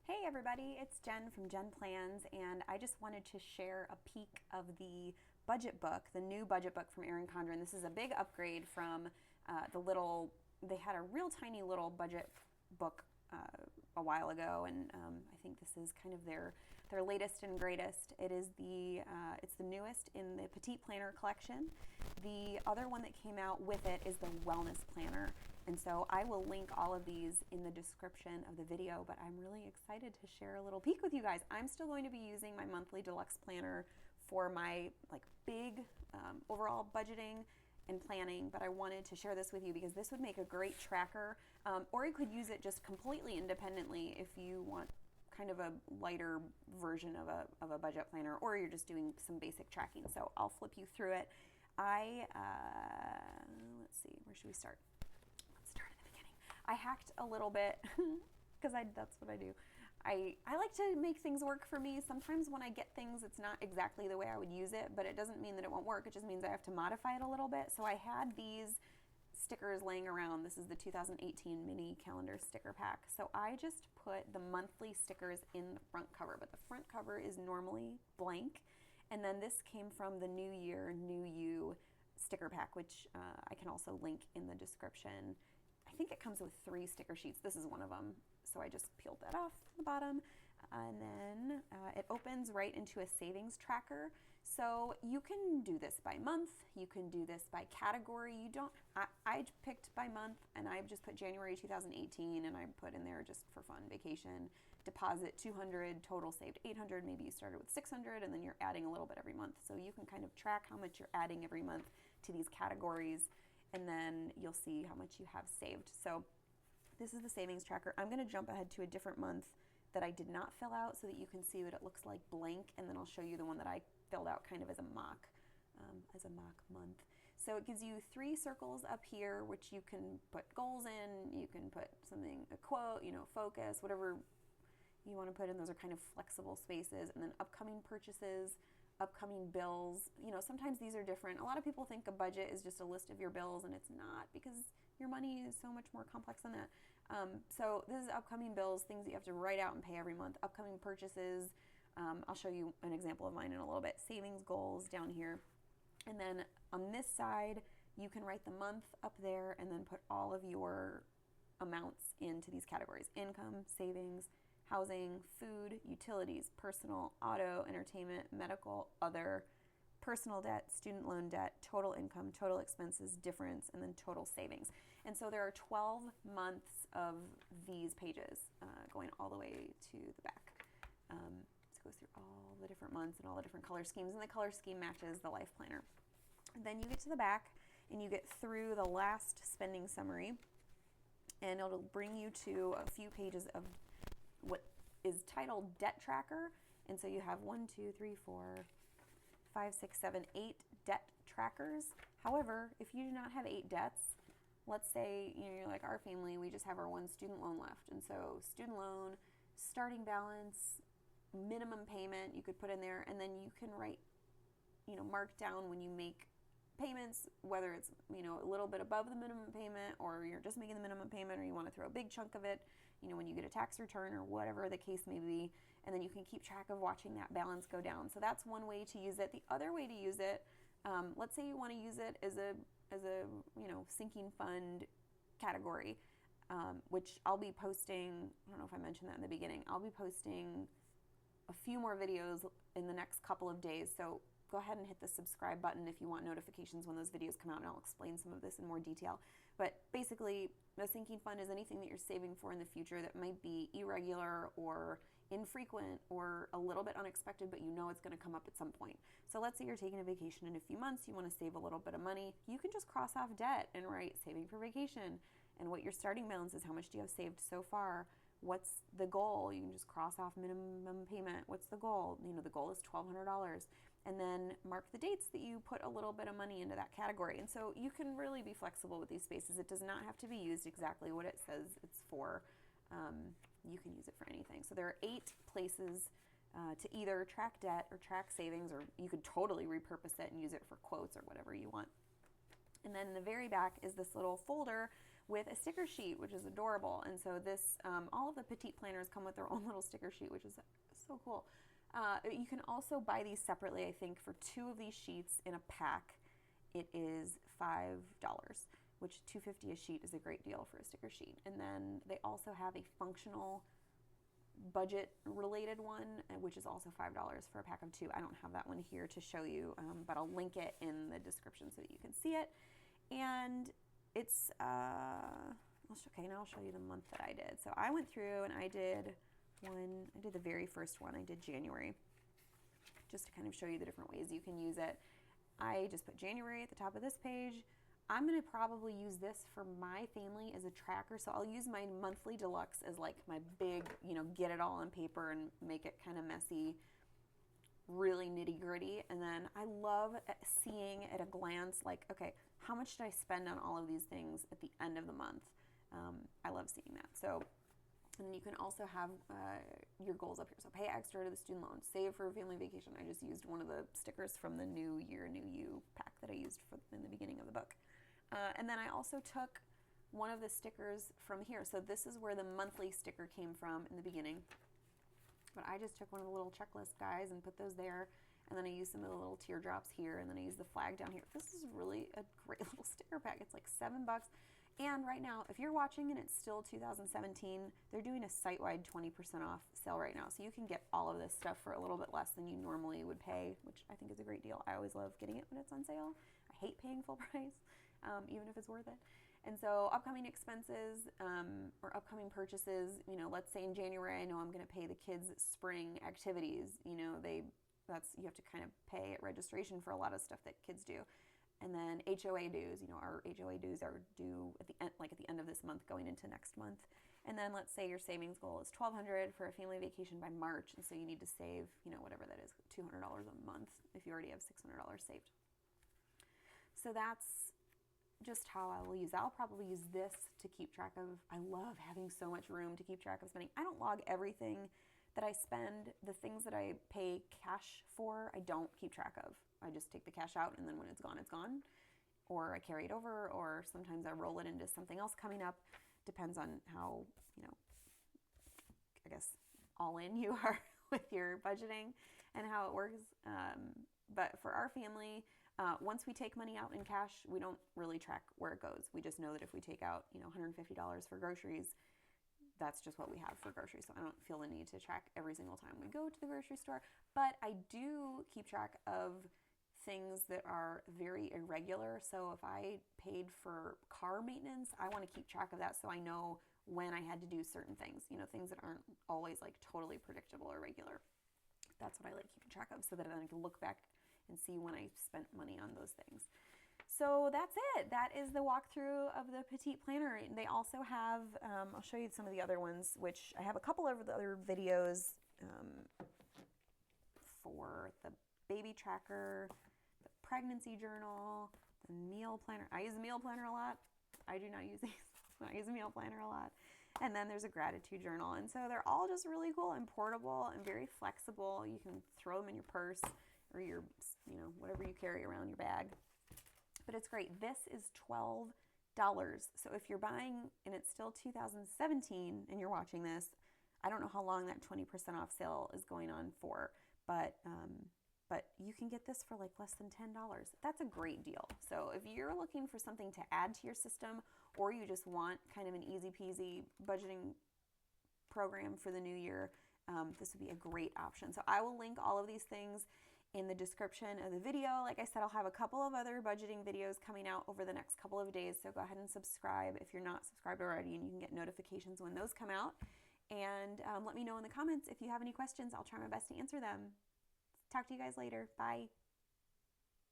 Hey everybody, it's Jen from JenPlans, and I just wanted to share a peek of the budget book, the new budget book from Erin Condren. This is a big upgrade from they had a real tiny little budget book a while ago, and I think this is kind of their latest and greatest. It's the newest in the Petite Planner collection. The other one that came out with it is the Wellness Planner, and so I will link all of these in the description of the video, but I'm really excited to share a little peek with you guys. I'm still going to be using my monthly Deluxe planner for my big overall budgeting and planning, but I wanted to share this with you because this would make a great tracker, or you could use it just completely independently if you want kind of a lighter version of a budget planner, or you're just doing some basic tracking. So I'll flip you through it. Let's see, where should we start? Let's start at the beginning. I hacked a little bit because that's what I do. I like to make things work for me. Sometimes when I get things, it's not exactly the way I would use it, but it doesn't mean that it won't work. It just means I have to modify it a little bit. So I had these stickers laying around. This is the 2018 mini calendar sticker pack. So I just put the monthly stickers in the front cover, but the front cover is normally blank. And then this came from the New Year, New You sticker pack, which I can also link in the description. I think it comes with 3 sticker sheets. This is one of them. So I just peeled that off the bottom, and then it opens right into a savings tracker. So you can do this by month, you can do this by category. I picked by month, and I've just put January 2018, and I put in there just for fun, vacation, deposit 200, total saved 800. Maybe you started with 600, and then you're adding a little bit every month. So you can kind of track how much you're adding every month to these categories, and then you'll see how much you have saved. So this is the savings tracker. I'm going to jump ahead to a different month that I did not fill out so that you can see what it looks like blank, and then I'll show you the one that I filled out kind of as a mock month. So it gives you 3 circles up here, which you can put goals in, you can put something, a quote, focus, whatever you want to put in. Those are kind of flexible spaces. And then upcoming purchases, upcoming bills. Sometimes these are different. A lot of people think a budget is just a list of your bills, and it's not, because your money is so much more complex than that. So this is upcoming bills, things that you have to write out and pay every month. Upcoming purchases. I'll show you an example of mine in a little bit. Savings goals down here. And then on this side, you can write the month up there and then put all of your amounts into these categories: income, savings, housing, food, utilities, personal, auto, entertainment, medical, other, personal debt, student loan debt, total income, total expenses, difference, and then total savings. And so there are 12 months of these pages going all the way to the back. So it goes through all the different months and all the different color schemes, and the color scheme matches the life planner. And then you get to the back and you get through the last spending summary, and it'll bring you to a few pages of what is titled Debt Tracker. And so you have 1, 2, 3, 4, 5, 6, 7, 8 debt trackers. However, if you do not have 8 debts, let's say you're like our family, we just have our one student loan left. And so student loan, starting balance, minimum payment, you could put in there, and then you can write, mark down when you make payments, whether it's a little bit above the minimum payment, or you're just making the minimum payment, or you want to throw a big chunk of it when you get a tax return, or whatever the case may be. And then you can keep track of watching that balance go down. So that's one way to use it. The other way to use it, let's say you want to use it as a sinking fund category, which I'll be posting. I don't know if I mentioned that in the beginning. I'll be posting a few more videos in the next couple of days. So go ahead and hit the subscribe button if you want notifications when those videos come out, and I'll explain some of this in more detail. But basically, a sinking fund is anything that you're saving for in the future that might be irregular or infrequent or a little bit unexpected, but it's going to come up at some point. So let's say you're taking a vacation in a few months, you want to save a little bit of money. You can just cross off debt and write saving for vacation, and what your starting balance is. How much do you have saved so far? What's the goal? You can just cross off minimum payment. What's the goal? The goal is $1,200. And then mark the dates that you put a little bit of money into that category. And so you can really be flexible with these spaces. It does not have to be used exactly what it says it's for. You can use it for anything. So there are 8 places to either track debt or track savings, or you could totally repurpose it and use it for quotes or whatever you want. And then in the very back is this little folder with a sticker sheet, which is adorable. And so this, all of the Petite planners come with their own little sticker sheet, which is so cool. You can also buy these separately. I think for 2 of these sheets in a pack, it is $5, which $2.50 a sheet is a great deal for a sticker sheet. And then they also have a functional budget related one, which is also $5 for a pack of 2. I don't have that one here to show you, but I'll link it in the description so that you can see it. And it's, okay, now I'll show you the month that I did. So I went through and I did the very first one. I did January, just to kind of show you the different ways you can use it. I just put January at the top of this page. I'm going to probably use this for my family as a tracker. So I'll use my monthly deluxe as like my big, get it all on paper and make it kind of messy, really nitty gritty. And then I love seeing at a glance, like, okay, how much did I spend on all of these things at the end of the month? I love seeing that. So, and you can also have your goals up here. So pay extra to the student loan, save for a family vacation. I just used one of the stickers from the New Year, New You pack that I used in the beginning of the book. And then I also took one of the stickers from here. So this is where the monthly sticker came from in the beginning. But I just took one of the little checklist guys and put those there. And then I used some of the little teardrops here. And then I used the flag down here. This is really a great little sticker pack. It's like $7. And right now, if you're watching and it's still 2017, they're doing a site-wide 20% off sale right now. So you can get all of this stuff for a little bit less than you normally would pay, which I think is a great deal. I always love getting it when it's on sale. I hate paying full price. Even if it's worth it. And so upcoming expenses or upcoming purchases, let's say in January, I know I'm going to pay the kids' spring activities. You have to kind of pay at registration for a lot of stuff that kids do. And then HOA dues, our HOA dues are due at the end of this month going into next month. And then let's say your savings goal is $1,200 for a family vacation by March. And so you need to save, whatever that is, $200 a month if you already have $600 saved. So that's just how I will use that. I'll probably use this to keep track of. I love having so much room to keep track of spending. I don't log everything that I spend. The things that I pay cash for, I don't keep track of. I just take the cash out, and then when it's gone, it's gone. Or I carry it over, or sometimes I roll it into something else coming up. Depends on how, I guess, all in you are with your budgeting and how it works. But for our family, once we take money out in cash, we don't really track where it goes. We just know that if we take out, $150 for groceries, that's just what we have for groceries. So I don't feel the need to track every single time we go to the grocery store. But I do keep track of things that are very irregular. So if I paid for car maintenance, I want to keep track of that so I know when I had to do certain things, things that aren't always like totally predictable or regular. That's what I like keeping track of so that I can look back and see when I spent money on those things. So that's it. That is the walkthrough of the Petite Planner. They also have, I'll show you some of the other ones, which I have a couple of the other videos for the baby tracker, the pregnancy journal, the meal planner. I use the meal planner a lot. I do not use these. I use the meal planner a lot. And then there's a gratitude journal. And so they're all just really cool and portable and very flexible. You can throw them in your purse or your, whatever you carry around your bag. But it's great. This is $12. So if you're buying and it's still 2017 and you're watching this, I don't know how long that 20% off sale is going on for, but you can get this for like less than $10. That's a great deal. So if you're looking for something to add to your system, or you just want kind of an easy peasy budgeting program for the new year, this would be a great option. So I will link all of these things in the description of the video. Like I said, I'll have a couple of other budgeting videos coming out over the next couple of days, so go ahead and subscribe if you're not subscribed already, and you can get notifications when those come out. And let me know in the comments if you have any questions. I'll try my best to answer them. Talk to you guys later. Bye.